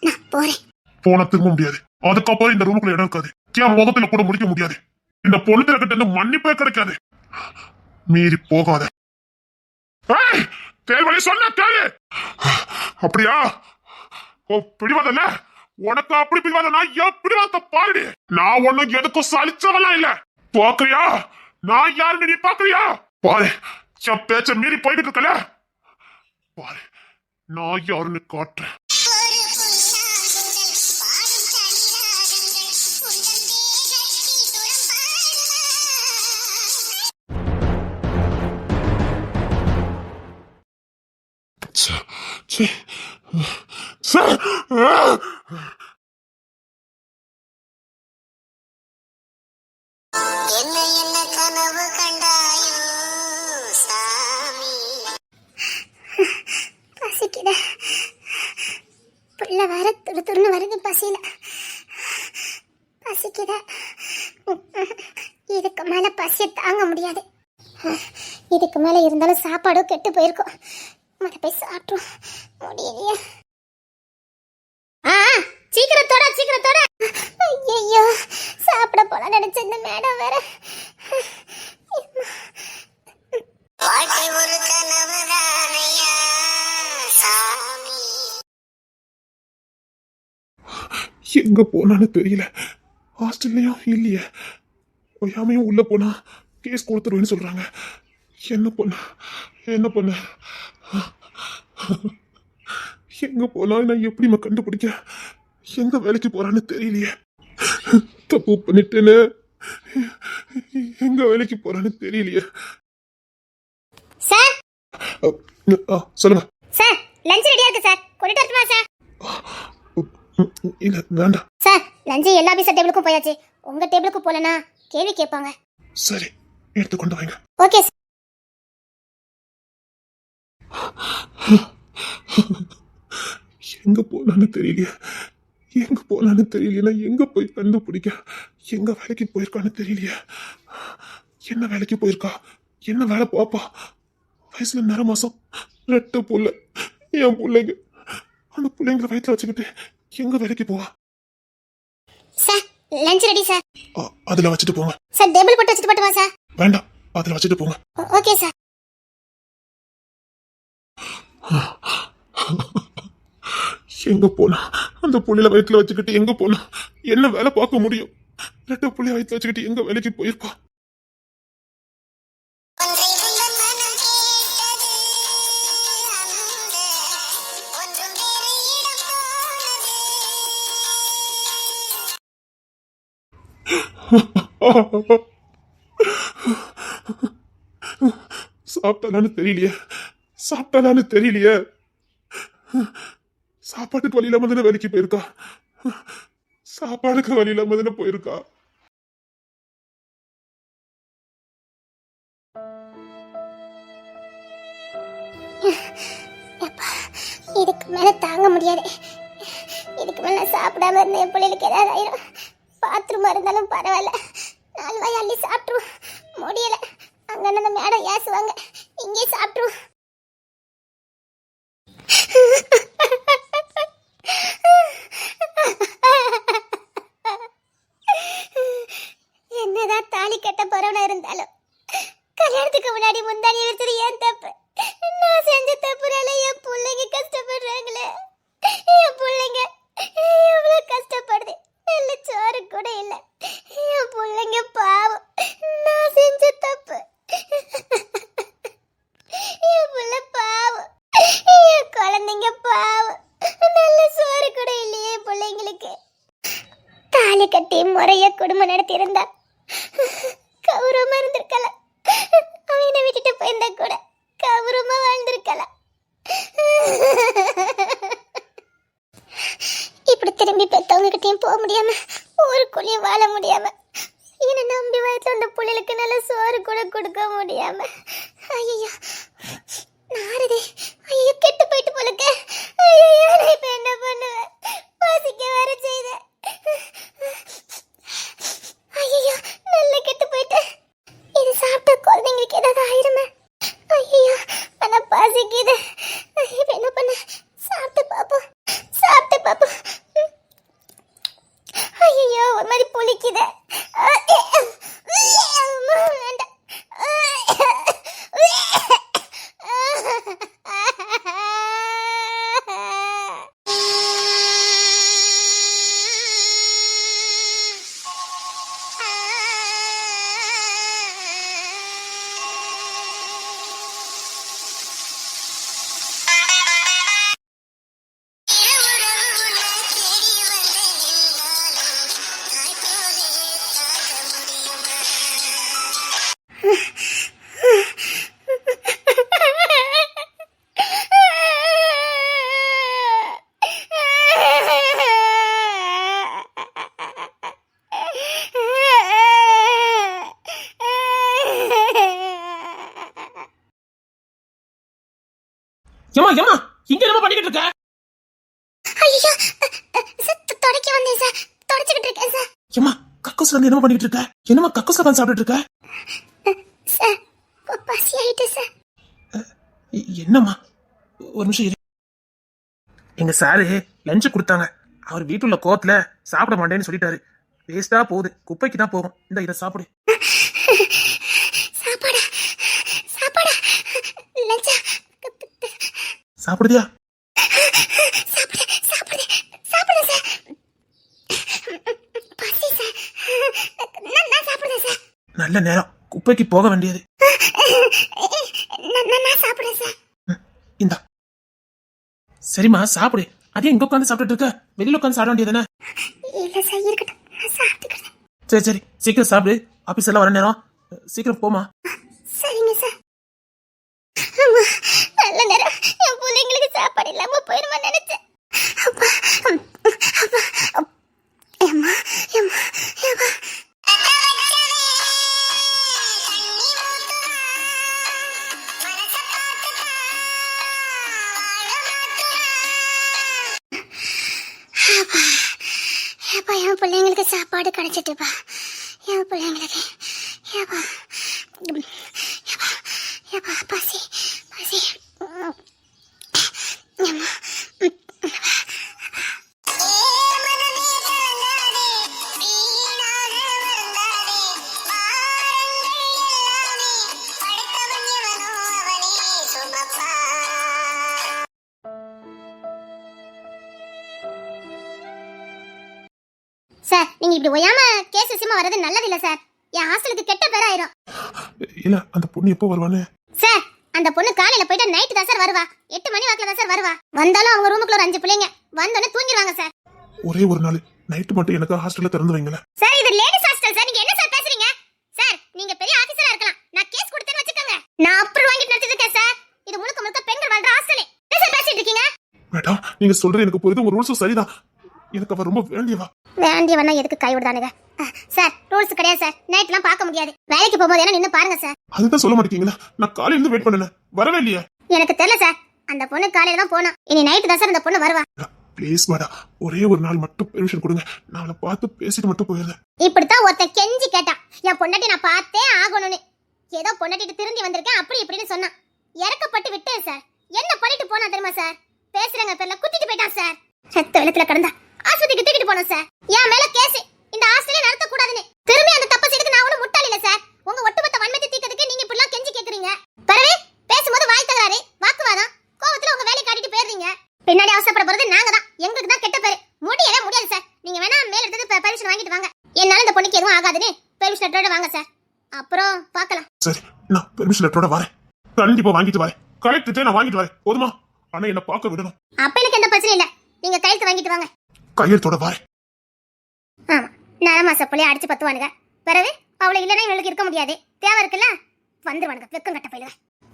நான் போறேன். போன திரும்ப முடியாது. அதுக்கப்புறம் இந்த ரூமுக்குள்ள இடம் இருக்காது. என் முகத்துல கூட முடிக்க முடியாது. இந்த பொண்ணுத்துல கிட்ட இருந்து மன்னிப்பே கிடைக்காது. மீறி போகாத. தேர்வழி சொன்ன கேளு. அப்படியா? ஓ பிடிவாதல்ல, உனக்கு அப்படி பிடிவாத. நான் என் பிடிவாதத்தை பாருடி. நான் ஒண்ணும் எதுக்கும் சலிச்சவெல்லாம் இல்ல. பாக்குறியா நான் யாருன்னு நீ பாக்குறியா? பாரு, என் பேச்ச மீறி போய்கிட்டு இருக்கல. பாரு, நான் யாருன்னு காட்டுறேன். என்ன கனவு கண்டாயோ சாமி? பசிக்குத, புள்ள வர துருன்னு வருது. பசியில பசிக்குத. இதுக்கு மேல பசியை தாங்க முடியாது. இதுக்கு மேல இருந்தாலும் சாப்பாடும் கெட்டு போயிருக்கும். மழை போய் சாப்பிட்டோம் முடியலையா? சீக்கிரத்தோட. ஐயோ, சாப்பிட போல நினைச்ச இந்த மேடம் வேற. வாழ்க்கை ஒரு கனவுதானையா சாமி? எங்க போனான்னு தெரியல. ஹாஸ்டல்லையும் இல்லையே. ஒய்யாமையும் உள்ள போனா கேஸ் கொடுத்துருவேன்னு சொல்றாங்க. என்ன பண்ண எங்க போனா நான் எப்படிமா கண்டுபிடிக்க? எங்க வேலைக்கு போறான்னு தெரியலையே. தப்பு பண்ணிட்டேன்னு எங்க வேலைக்கு போறான்னு தெரியலையே. சார் சொல்லுங்க. சார் லஞ்ச் ரெடியா இருக்கு சார், கொண்டுட்டு வரட்டுமா சார்? இல்ல வேண்டாம் சார், லஞ்ச் எல்லா ஆபீசர் டேபிளுக்கும் போயாச்சு. உங்க டேபிளுக்கு போலனா கேள்வி கேட்பாங்க. சரி, எடுத்து கொண்டு வாங்க. Okay sir. எங்க போனான்னு தெரியலையே, எங்க போனான்னு தெரியலையா, எங்க போய் கண்டுபிடிக்க. எங்க வேலைக்கு போயிருக்கான்னு தெரியலையே. என்ன வேலைக்கு போயிருக்கா, என்ன வேலை பாப்பா? வயசுல நேர மாசம் 2 புள்ள, என் பிள்ளைங்க. அந்த பிள்ளைங்களை வயிற்றுல வச்சுக்கிட்டு எங்க வேலைக்கு போவா? Sir lunch ready sir. அதுல வச்சுட்டு போங்க. சார் டேபிள் போட்டு வச்சுட்டு போட்டுமா சார்? வேண்டாம், அதுல வச்சுட்டு போங்க. Okay sir. எங்க போனா அந்த புள்ளையில வயிற்றுல வச்சுக்கிட்டு எங்க போனா என்ன வேலை பார்க்க முடியும்? 2 புள்ளைய வயிற்றுல வச்சுக்கிட்டு எங்க வேலைக்கு போயிருப்பா? சாப்பிட்டாலான்னு தெரியலையே, சாப்பிட்டாலான்னு தெரியலையே. சாப்பாட்டுக்கு வழி இல்லாம தானே வேலைக்கு போயிருக்கா? சாப்பாடுக்கு வழி இல்லாம தானே போயிருக்கா? இதுக்கு மேல தாங்க முடியாது. இதுக்கு மேல சாப்பிடாம இருந்த என் பிள்ளைகளுக்கு ஏதாவது ஆயிரும். பாத்ரூமா இருந்தாலும் பரவாயில்ல, 4 வாய் அள்ளி சாப்பிட்டுரும். முடியல, அங்க அந்த மேடம் ஏசுவாங்க, இங்கே சாப்பிட்டுரும். என்னதான் தாலி கட்ட போறவனா இருந்தாலும் கல்யாணத்துக்கு முன்னாடி முந்தாடி இருக்கிறது ஏன் தப்பு? நான் செஞ்ச தப்புனால என் பிள்ளைங்க கஷ்டப்படுறாங்களே. என் பிள்ளைங்க எவ்வளவு கஷ்டப்படுது, நல்ல சோறு கூட இல்ல. என் பிள்ளைங்க பாவம், நான் செஞ்ச தப்பு. என் பிள்ளை பாவம், என் குழந்தைங்க பாவம், நல்ல சோறு கூட இல்லையே பிள்ளைங்களுக்கு. தாலி கட்டி முறைய குடும்பம் நடத்தி இருந்தா கௌரவமா இருந்திருக்கலாம். அவனை விட்டுட்டு போயிருந்தா கூட கௌரவமா வாழ்ந்திருக்கலாம். இப்படி திரும்பி பெத்தவங்க கிட்டயும் போக முடியாம, ஊருக்குள்ளேயும் வாழ முடியாம, என்னை நம்பி வயசுல அந்த பிள்ளைகளுக்கு நல்ல சோறு கூட கொடுக்க முடியாம, ஐயோ நாரதே, ஐயோ கெட்டு போயிட்டு போலக்க. ஐயோ நான் இப்ப என்ன பண்ணுவேன்? பசிக்க வேற செய்த. ஐயோ நல்ல கெட்டு போயிட்டு. இது சாப்பிட்ட குழந்தைங்களுக்கு ஏதாவது ஆயிருமே. ஐயோ ஆனா பசிக்குது. இப்ப என்ன பண்ண? சாப்பிட்டு பாப்போம், சாப்பிட்டு பாப்போம். ஐயோ ஒரு மாதிரி புளிக்குது. வேண்டாம். ஏமா ஏமா இங்க என்ன பண்ணிக்கிட்டு இருக்க? ஐயோ சார் தொடக்க வந்தேன் சார், தொடச்சிக்கிட்டு இருக்கேன் சார். ஏமா கக்கூஸ்ல இருந்து என்ன பண்ணிக்கிட்டு இருக்க? என்னமா கக்கூஸ்ல தான் சாப்பிட்டுட்டு இருக்க? சார் பசி ஆயிட்டு சார். என்னம்மா ஒரு நிமிஷம் இரு. எங்க சாரு லஞ்சு கொடுத்தாங்க. அவர் வீட்டுள்ள கோவத்துல சாப்பிட மாட்டேன்னு சொல்லிட்டாரு. வேஸ்டா போகுது, குப்பைக்கு தான் போகும். இந்த இதை சாப்பிடு. சாப்பாடா சாப்பாடா லஞ்சா சாப்பிடுதியா? சாப்பிடு சாப்பிடு சாப்பிடு சார். பசி சார், நான் சாப்பிடுறேன் சார். நல்ல நேரம், குப்பைக்கு போக வேண்டியது. நான் சாப்பிடுறேன் சார். இந்தா சரிம்மா சாப்பிடு. அதே இங்க உட்காந்து சாப்பிட்டுட்டு இருக்க, வெளியில உட்காந்து சாப்பிட வேண்டியதுதானே? இல்ல சார், இருக்கட்டும், நான் சாப்பிட்டுக்கிறேன். சரி சரி சீக்கிரம் சாப்பிடு, ஆபீஸ் எல்லாம் வர நேரம். சீக்கிரம் போமா. சரிங்க சார். அம்மா, நல்ல நேரம் என் பிள்ளைங்களுக்கு சாப்பாடு இல்லாம போயிருமா நினைச்சேன். அப்பா, அப்பா, அம்மா, அம்மா, அம்மா. அப்பா, என் பிள்ளைங்களுக்கு சாப்பாடு கிடைச்சிட்டுப்பா. என் பிள்ளைங்களுக்கு ஏப்பா ஏப்பா ஏப்பா பசி பசி. அம்மா. சார், நீங்க இப்படி ஒய்யாம கேஸ் விஷயமா வர்றது நல்லது இல்ல சார். என் ஹாஸ்டலுக்கு கெட்ட பேர் ஆயிரும். இல்ல அந்த பொண்ணு எப்போ வருவானே? சார், அந்த பொண்ணு காலையில போயிட்டு நைட்டு தான் சார் வருவா. 8 மணி வாக்குல தான் சார் வருவா. வந்தாலும் அவங்க ரூமுக்குள்ள ஒரு 5 பிள்ளைங்க வந்தோடனே தூங்கிடுவாங்க சார். ஒரே ஒரு நாள் நைட்டு மட்டும் எனக்கு ஹாஸ்டல்ல திறந்து வைங்களேன். சார், இது லேடிஸ் ஹாஸ்டல் சார். நீங்க என்ன சார் பேசுறீங்க? சார், நீங்க பெரிய ஆபீசரா இருக்கலாம். நான் கேஸ் கொடுத்தேன்னு வச்சுக்கோங்க. நான் அப்புறம் வாங்கிட்டு நடத்திட்டு இருக்கேன் சார். இது முழுக்க முழுக்க பெண்கள் வாழ்ற ஹாஸ்டல். என்ன சார் பேசிட்டு இருக்கீங்க? மேடம், நீங்க சொல்றது எனக்கு புரியுது. உங்க ரூல்ஸும் சரிதான். எனக்கு அவ ரொம்ப வேண்டியவா. வேண்டியவனா எதுக்கு கை விடுதானுங்க? சார், ரூல்ஸ் கிடையாது சார். நைட்லாம் பார்க்க முடியாது. வேலைக்கு போகும்போது என்ன நின்னு பாருங்க சார். அதுதான் சொல்ல மாட்டீங்களா? நான் காலையில இருந்து வெயிட் பண்ணேன், வரவே இல்லையா? எனக்கு தெரியல சார். அந்த பொண்ணு காலையில தான் போனா. இனி நைட்டு தான் சார் அந்த பொண்ணு வருவா. ப்ளீஸ் மேடம், ஒரே ஒரு நாள் மட்டும் பெர்மிஷன் கொடுங்க. நான் அவளை பார்த்து பேசிட்டு மட்டும் போயிடுறேன். இப்படித்தான் ஒருத்தன் கெஞ்சி கேட்டான், என் பொண்டாட்டி நான் பார்த்தே ஆகணும்னு. ஏதோ பொண்டாட்டிட்டு திரும்பி வந்திருக்கேன் அப்படி இப்படின்னு சொன்னான். இறக்கப்பட்டு விட்டேன் சார். என்ன பண்ணிட்டு போனா தெரியுமா சார்? பேசுறங்க பேர்ல குத்திட்டு போயிட்டான் சார். செத்த வெள்ளத்துல கிடந்தா ஆஸ்பத்திரிக்கு தூக்கிட்டு போனோம் சார். என் மேல கேஸ். இந்த ஹாஸ்டலே நடத்த கூடாதுன்னு. திரும்பி அந்த தப்ப செய்யறதுக்கு நான் ஒண்ணும் முட்டாள் இல்ல சார். உங்க ஒட்டுமொத்த வன்மத்தை தீக்கிறதுக்கு நீங்க இப்படிலாம் கெஞ்சி கேக்குறீங்க. பரவே பேசும்போது வாய் தகராறு, வாக்குவாதம், கோவத்துல உங்க வேலையை காட்டிட்டு போயிடுறீங்க. பின்னாடி அவசரப்பட போறது நாங்க தான். எங்களுக்கு தான் கெட்ட பேரு. முடியவே முடியாது சார். நீங்க வேணா மேல எடுத்து பெர்மிஷன் வாங்கிட்டு வாங்க. என்னால இந்த பொண்ணுக்கு எதுவும் ஆகாதுன்னு பெர்மிஷன் லெட்டரோட வாங்க சார். அப்புறம் பார்க்கலாம். சரி, நான் பெர்மிஷன் லெட்டரோட வரேன். கண்டிப்பா வாங்கிட்டு வரேன். கலெக்டர்கிட்ட நான் வாங்கிட்டு வரேன். போதுமா? ஆனா என்ன பார்க்க விடணும். அப்ப எனக்கு எந்த பிரச்சனையும் இல்ல. நீங்க கையெழுத்து வாங்கிட்டு வாங்க. கையெழுத்தோட வரேன். ஆமா, நரமாச புள்ளைய அடிச்சு பத்துவானுங்க. பிறகு அவளை இல்லைன்னா இவங்களுக்கு இருக்க முடியாது. தேவை இருக்குல்ல, வந்துருவானுங்க வெக்கம் கட்ட பயிலுவ.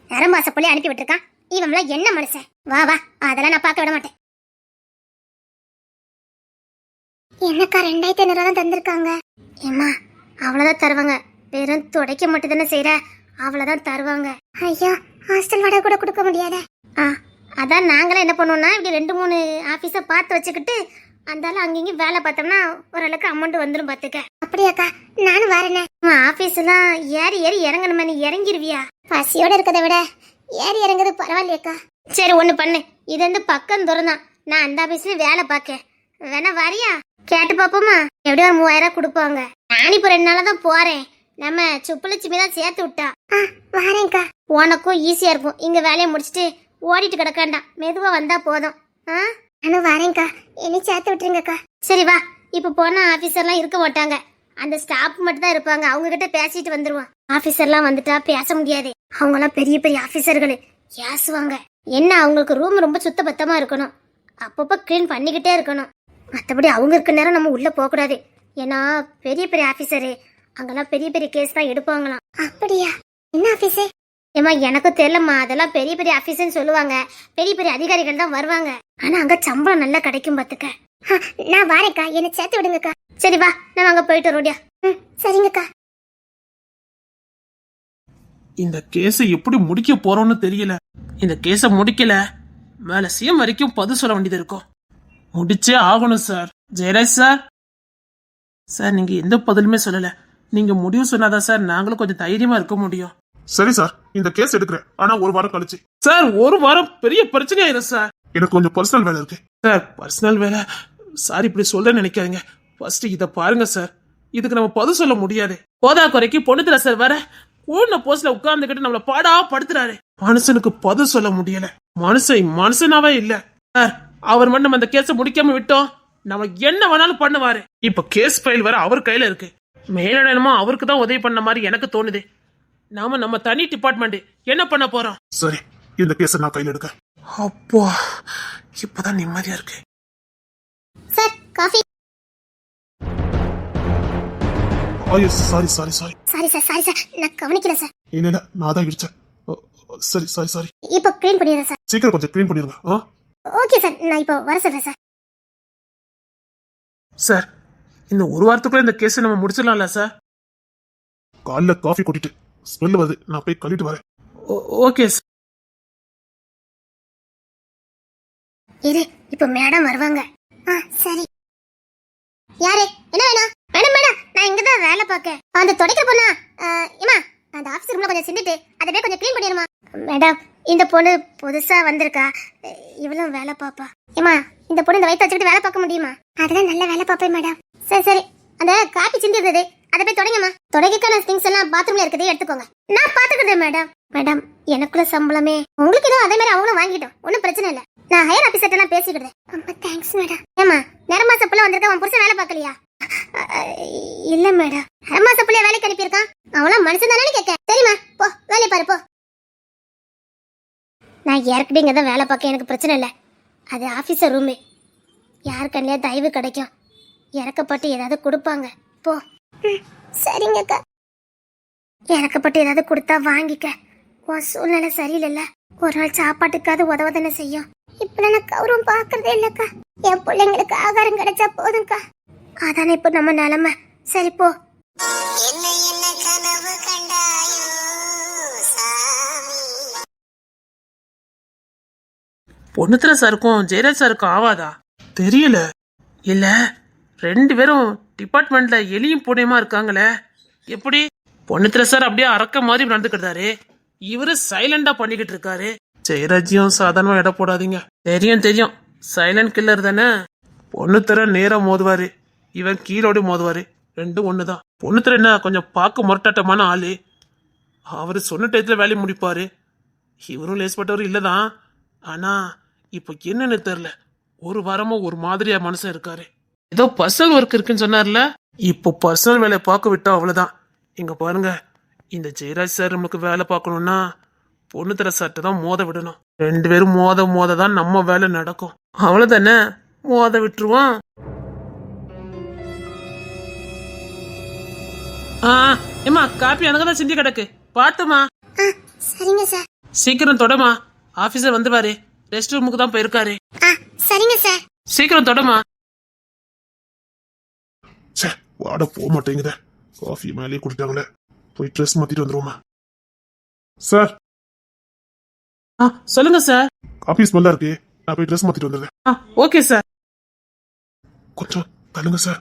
நரமாச புள்ளைய அனுப்பி விட்டுருக்கான். இவன்லாம் என்ன மனுஷன்? வா வா, அதெல்லாம் நான் பார்க்க விட மாட்டேன். என்னக்கா 2500 தான் தந்திருக்காங்க. ஏமா, அவ்வளவுதான் தருவாங்க. வெறும் துடைக்க மட்டும் தானே செய்யற, அவ்வளவுதான் தருவாங்க. ஐயா, ஹாஸ்டல் வாடகை கூட கொடுக்க முடியாத. அதான் நாங்களும் என்ன பண்ணுவோம்னா, இப்படி 2-3 ஆபீஸை பார்த்து வச்சுக்கிட்டு அந்தாலும் அங்கேயும் வேலை பார்த்தோம்னா ஓரளவுக்கு அமௌண்ட் வந்துடும் பாத்துக்க. அப்படியாக்கா, நானும் வரேனே. ஆபீஸ் எல்லாம் ஏறி ஏறி இறங்கணுமா? நீ இறங்கிருவியா? பசியோட இருக்கதை விட ஏறி இறங்குறது பரவாயில்லையாக்கா. சரி, ஒண்ணு பண்ணு. இது வந்து பக்கம் தூரம் தான். நான் அந்த ஆபீஸ்லயும் வேலை பார்க்க. வேணா வரியா? கேட்டு பாப்போமா? எப்படியும் ஒரு 3000 கொடுப்பாங்க. நான் இப்ப 2 நாளா தான் போறேன். நம்ம சுப்புலட்சுமி தான் சேர்த்து விட்டா. வரேன்க்கா. உனக்கும் ஈஸியா இருக்கும். இங்க வேலையை முடிச்சுட்டு ஓடிட்டு கிடக்காண்டாம். மெதுவா வந்தா போதும். நானும் வரேன்க்கா. என்ன சேர்த்து விட்டுருங்கக்கா. சரி வா. இப்ப போனா ஆபீசர்லாம் இருக்க மாட்டாங்க. அந்த ஸ்டாஃப் மட்டும் தான் இருப்பாங்க. அவங்க கிட்ட பேசிட்டு வந்துருவான். ஆபீசர்லாம் வந்துட்டா பேச முடியாது. அவங்க எல்லாம் பெரிய பெரிய ஆபீசர்கள் ஏசுவாங்க. என்ன, அவங்களுக்கு ரூம் ரொம்ப சுத்த பத்தமா இருக்கணும். அப்பப்ப கிளீன் பண்ணிக்கிட்டே இருக்கணும். மற்றபடி அவங்க இருக்க நேரம் நம்ம உள்ள போக கூடாது. ஏன்னா பெரிய பெரிய ஆபீசரு அங்கெல்லாம் பெரிய பெரிய கேஸ் தான் எடுப்பாங்களாம். அப்படியா? என்ன ஆபீஸே? ஏமா, எனக்கும் தெரியலம்மா. அதெல்லாம் பெரிய பெரிய ஆபீஸ்ன்னு சொல்லுவாங்க. பெரிய பெரிய அதிகாரிகள் தான் வருவாங்க. ஆனா அங்க சம்பளம் நல்லா கிடைக்கும் பாத்துக்க. நான் வரேன்க்கா. என்ன சேர்த்து விடுங்கக்கா. சரி வா, நான் அங்க போயிட்டு ரோடியா. சரிங்கக்கா. இந்த கேஸை எப்படி முடிக்க போறோம்னு தெரியல. இந்த கேஸை முடிக்கல மேல சிஎம் வரைக்கும் பதில் சொல்ல வேண்டியது இருக்கும். முடிச்சே ஆகணும் சார். ஜெயராஜ் சார், சார் நீங்க எந்த பதிலுமே சொல்லல. நீங்க முடிவு சொன்னாதான் சார் நாங்களும் கொஞ்சம் தைரியமா இருக்க முடியும். சரி சார், இந்த கேஸ் எடுக்கிறேன். ஆனா 1 வாரம் கழிச்சு. சார் 1 வாரம் பெரிய பிரச்சனை ஆயிடும் சார். எனக்கு கொஞ்சம் பர்சனல் வேலை இருக்கு சார். பர்சனல் வேலை? சார் இப்படி சொல்ல நினைக்காதீங்க. ஃபர்ஸ்ட் இத பாருங்க சார். இதுக்கு நம்ம பதில் சொல்ல முடியாது. போதா குறைக்கு பொண்ணுத்துல சார் வர கூடின போஸ்ட்ல உட்கார்ந்துகிட்டு நம்மள பாடா படுத்துறாரு. மனுஷனுக்கு பதில் சொல்ல முடியல. மனுஷனாவே இல்ல சார். அவர் மட்டும் நம்ம அந்த கேஸ முடிக்காம விட்டோம், நம்ம என்ன வேணாலும் பண்ணுவாரு. இப்ப கேஸ் ஃபைல் வர அவர் கையில இருக்கு. மேலிடமா அவருக்கு தான் உதவி பண்ண மாதிரி எனக்கு தோணுது. நாம நம்ம தனி டிபார்ட்மெண்ட் என்ன பண்ண போறோம்? சரி, இந்த கேஸ நான் கையில எடுக்க. அப்போ இப்பதான் நிம்மதியா இருக்கு. Sir, coffee. ஐயோ sorry sorry sorry. Sorry sir நான் கவனிக்கல சார். இல்ல நான் தான் இடிச்சேன். சரி சாரி சாரி. இப்போ க்ளீன் பண்ணிடுறேன் சார். சீக்கிரம் கொஞ்சம் க்ளீன் பண்ணிருங்க. ஓகே சார், நான் இப்போ வர சொல்றேன் சார். சார் இந்த ஒரு வாரத்துக்குள்ள இந்த கேஸ் நம்ம முடிச்சிடலாம்ல சார்? காலைல காஃபி குடிட்டு ஸ்மெல் வருது, நான் போய் கழுவிட்டு வரேன். Okay sir. இரு, இப்போ மேடம் வருவாங்க. சரி. யாரு? என்ன வேணும்? மேடம் நான் இங்க தான் வேலை பார்க்க. அந்த துடைக்க பொண்ணா? ஏமா அந்த ஆபீஸ் ரூம்ல கொஞ்சம் சிந்திட்டு அதை போய் கொஞ்சம் க்ளீன் பண்ணிடுமா? மேடம் இந்த பொண்ணு புதுசா வந்திருக்கா, இவளும் வேலை பாப்பா. ஏமா இந்த பொண்ணு இந்த வயிற்று வச்சுக்கிட்டு வேலை பார்க்க முடியுமா? அதெல்லாம் நல்ல வேலை பாப்பேன் மேடம். சரி அந்த காப்பி சிந்தி இருந்தது அதை போய் தொடங்கம்மா. தொடங்கிக்கான திங்ஸ் எல்லாம் பாத்ரூம்ல இருக்குது, எடுத்துக்கோங்க. நான் பாத்துக்கிறேன் மேடம். மேடம் எனக்குள்ள சம்பளமே உங்களுக்கு ஏதோ அதே மாதிரி அவங்களும் வாங்கிட்டோம், ஒன்றும் பிரச்சனை இல்லை. நான் ஹையர் ஆபீசர்ட்ட எல்லாம் பேசிக்கிட்டேன். ரொம்ப தேங்க்ஸ் மேடம். ஏமா நிறமாச புள்ள வந்திருக்க, உன் புருஷன் வேலை பார்க்கலையா? இல்ல மேடம், நிறமாச புள்ளைய வேலைக்கு அனுப்பியிருக்கான். அவளாம் மனுஷன் தானே கேட்க. சரிம்மா போ வேலையை பாரு போ. நான் ஏற்கனவே இங்க தான் வேலை பார்க்க, எனக்கு பிரச்சனை இல்லை. அது ஆபீசர் ரூமு, யார் கண்ணிலே தயவு கிடைக்கும், இறக்கப்பட்டு ஏதாவது கொடுப்பாங்க. போ. சரிங்கக்கா, இறக்கப்பட்டு ஏதாவது கொடுத்தா வாங்கிக்க. உன் சூழ்நிலை சரியில்லைல்ல, ஒரு நாள் சாப்பாட்டுக்காவது உதவதானே செய்யும். இப்ப நான் கௌரவம் பாக்குறதே இல்லக்கா. என் பிள்ளைங்களுக்கு ஆகாரம் கிடைச்சா போதும்க்கா. அதானே இப்ப நம்ம நிலைமை. சரி போ. பொண்ணுத்திர சாருக்கும் ஜெயராஜ் சாருக்கும் ஆவாதா தெரியல. இல்ல ரெண்டு பேரும் டிபார்ட்மெண்ட்ல எலியும் பூனையுமா இருக்காங்களே, எப்படி? பொண்ணுத்திர சார் அப்படியே அரக்க மாதிரி நடந்துக்கிட்டாரு, இவரு சைலண்டா பண்ணிக்கிட்டு இருக்காரு. ஜெயராஜ்யம் சாதாரணமா இட போடாதீங்க. தெரியும் சைலண்ட் கில்லர் தானே. பொண்ணுத்திர நேரா மோதுவாரு, இவன் கீழோடு மோதுவாரு, ரெண்டும் ஒண்ணுதான். பொண்ணுத்திர என்ன கொஞ்சம் பார்க்க முரட்டாட்டமான ஆளு, அவரு சொன்ன டயத்துல வேலையை முடிப்பாரு. இவரும் லேஸ்பட்டவரும் இல்லதான். ஆனா இப்போ என்னன்னு தெரியல, ஒரு வாரமா ஒரு மாதிரியா மனுஷன் இருக்காரு. ஏதோ பர்சனல் ஒர்க் இருக்குன்னு சொன்னார்ல, இப்போ பர்சனல் வேலையை பார்க்க விட்டா அவ்வளவுதான். இங்க பாருங்க, இந்த ஜெயராஜ் சார் நமக்கு வேலை பார்க்கணும்னா பொண்ணுத்திர சார்ட்ட தான் மோத விடணும். ரெண்டு பேரும் மோத தான் நம்ம வேலை நடக்கும். அவ்வளவுதானே, மோத விட்டுருவோம். ஏமா காப்பி எனக்கு தான் சிந்தி கிடக்கு, பாத்துமா. சரிங்க சார். சீக்கிரம் தொடமா, ஆபீசர் வந்து பாரு, ரெஸ்ட் ரூமுக்கு தான் போயிருக்காரு. சரிங்க சார். சீக்கிரம் தொடமா. வாட போக மாட்டேங்குத, காஃபி மேலே குடிட்டாங்களே, போய் ட்ரெஸ் மாத்திட்டு வந்துருவோமா. சார் சொல்லுங்க சார். காஃபி ஸ்மெல்லா இருக்கு, நான் போய் ட்ரெஸ் மாத்திட்டு வந்துடுறேன். Okay sir. கொஞ்சம் தள்ளுங்க சார்.